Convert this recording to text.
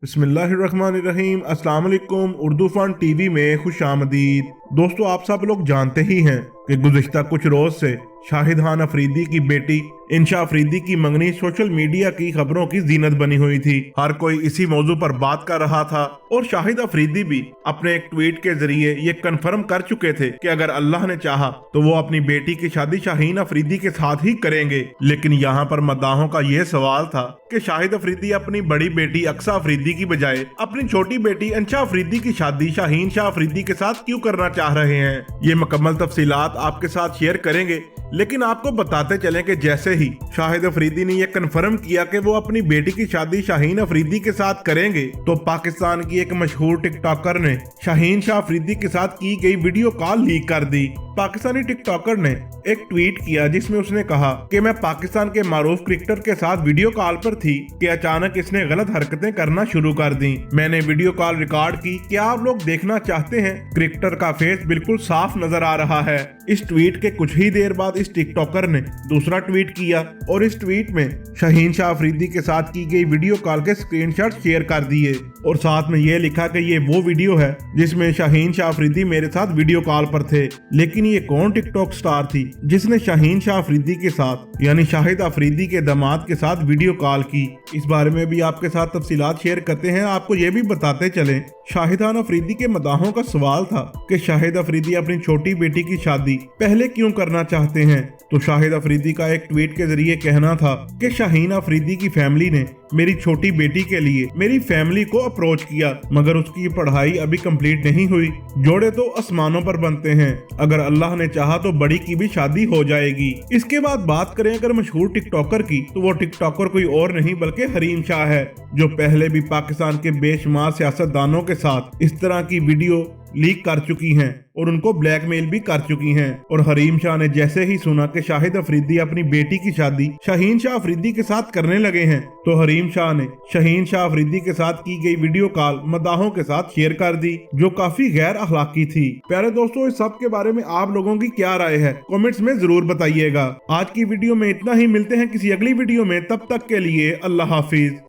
बिस्मिल्लाहिर्रहमानिर्रहीम। अस्सलाम वालेकुम। उर्दू फन टीवी में खुश आमदीद। दोस्तों, आप सब लोग जानते ही हैं कि गुज़िश्ता कुछ रोज से शाहिद खान अफरीदी की बेटी इंशा अफरीदी की मंगनी सोशल मीडिया की खबरों की जीनत बनी हुई थी। हर कोई इसी मौजू पर बात कर रहा था और शाहिद अफरीदी भी अपने एक ट्वीट के जरिए ये कन्फर्म कर चुके थे कि अगर अल्लाह ने चाहा तो वो अपनी बेटी की शादी शाहीन अफरीदी के साथ ही करेंगे। लेकिन यहाँ पर मद्दाहों का ये सवाल था कि शाहिद अफरीदी अपनी बड़ी बेटी अक्सा अफरीदी की बजाय अपनी छोटी बेटी अंशा अफरीदी की शादी शाहीन शाह अफरीदी के साथ क्यों करना चाह रहे हैं। ये मुकम्मल तफसीलात आपके साथ शेयर करेंगे, लेकिन आपको बताते चलें कि जैसे ही शाहिद अफरीदी ने यह कन्फर्म किया कि वो अपनी बेटी की शादी शाहीन अफरीदी के साथ करेंगे, तो पाकिस्तान की एक मशहूर टिकटॉकर ने शाहीन शाह अफरीदी के साथ की गई वीडियो कॉल लीक कर दी। पाकिस्तानी टिकटॉकर ने एक ट्वीट किया जिसमें उसने कहा कि मैं पाकिस्तान के मारूफ क्रिकेटर के साथ वीडियो कॉल पर थी कि अचानक इसने गलत हरकतें करना शुरू कर दी। मैंने वीडियो कॉल रिकॉर्ड की, क्या आप लोग देखना चाहते हैं? क्रिकेटर का फेस बिल्कुल साफ नजर आ रहा है। इस ट्वीट के कुछ ही देर बाद इस टिकटॉकर ने दूसरा ट्वीट किया और इस ट्वीट में शाहीन शाह अफरीदी के साथ की गई वीडियो कॉल के स्क्रीनशॉट शेयर कर दिए और साथ में यह लिखा कि ये वो वीडियो है जिसमें शाहीन शाह अफरीदी मेरे साथ वीडियो कॉल पर थे। लेकिन ये कौन टिकटॉक स्टार थी जिसने शाहीन शाह अफरीदी के साथ यानी शाहिद अफरीदी के दामाद के साथ वीडियो कॉल की? इस बारे में भी आपके साथ तफसीलात शेयर करते हैं। आपको ये भी बताते चलें, शाहिद खान अफरीदी के मदाहों का सवाल था कि शाहिद अफरीदी अपनी छोटी बेटी की शादी पहले क्यों करना चाहते हैं। तो शाहिद अफरीदी का एक ट्वीट के जरिए कहना था कि शाहीन अफरीदी की फैमिली ने मेरी छोटी बेटी के लिए मेरी फैमिली को अप्रोच किया, मगर उसकी पढ़ाई अभी कंप्लीट नहीं हुई। जोड़े तो आसमानों पर बनते हैं, अगर अल्लाह ने चाहा तो बड़ी की भी शादी हो जाएगी। इसके बाद बात करें अगर मशहूर टिकटॉकर की, तो वो टिकटॉकर कोई और नहीं बल्कि हरीम शाह है, जो पहले भी पाकिस्तान के बेशुमार सियासतदानों के साथ इस तरह की वीडियो लीक कर चुकी हैं और उनको ब्लैकमेल भी कर चुकी हैं। और हरीम शाह ने जैसे ही सुना कि शाहिद अफरीदी अपनी बेटी की शादी शाहीन शाह अफरीदी के साथ करने लगे हैं, तो हरीम शाह ने शाहीन शाह अफरीदी के साथ की गई वीडियो कॉल मदाहों के साथ शेयर कर दी, जो काफी गैर अखलाकी थी। प्यारे दोस्तों, इस सब के बारे में आप लोगों की क्या राय है कमेंट्स में जरूर बताइएगा। आज की वीडियो में इतना ही, मिलते हैं किसी अगली वीडियो में, तब तक के लिए अल्लाह हाफिज।